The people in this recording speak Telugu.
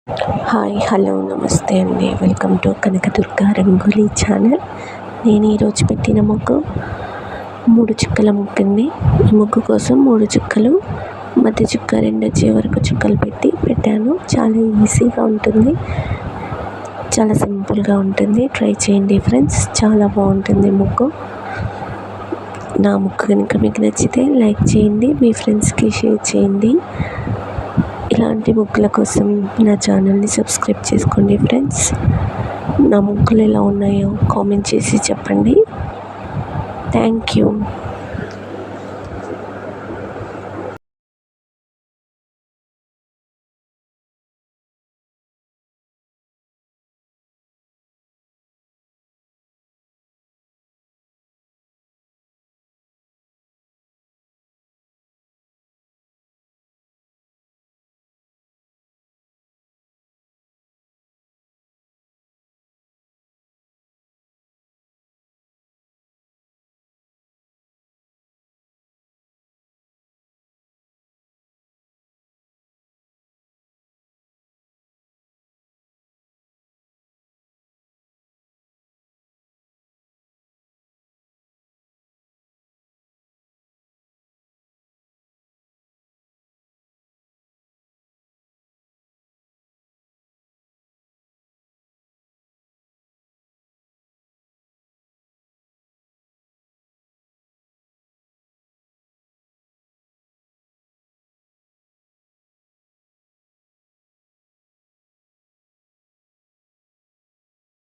హాయ్ హలో నమస్తే అండి. Welcome to Kanakadurga rangoli channel. నేను ఈరోజు పెట్టిన ముగ్గు 3 చుక్కల ముగ్గు అండి. ఈ ముగ్గు కోసం 3 చుక్కలు, మధ్య చుక్క 2 వచ్చే వరకు చుక్కలు పెట్టాను. చాలా ఈజీగా ఉంటుంది, చాలా సింపుల్గా ఉంటుంది. ట్రై చేయండి ఫ్రెండ్స్, చాలా బాగుంటుంది ముగ్గు. నా ముగ్గు కనుక మీకు నచ్చితే లైక్ చేయండి, మీ ఫ్రెండ్స్కి షేర్ చేయండి. ఇలాంటి ముగ్గుల కోసం నా ఛానల్ని సబ్స్క్రైబ్ చేసుకోండి ఫ్రెండ్స్. నా ముగ్గులు ఎలా ఉన్నాయో కామెంట్ చేసి చెప్పండి. Thank you.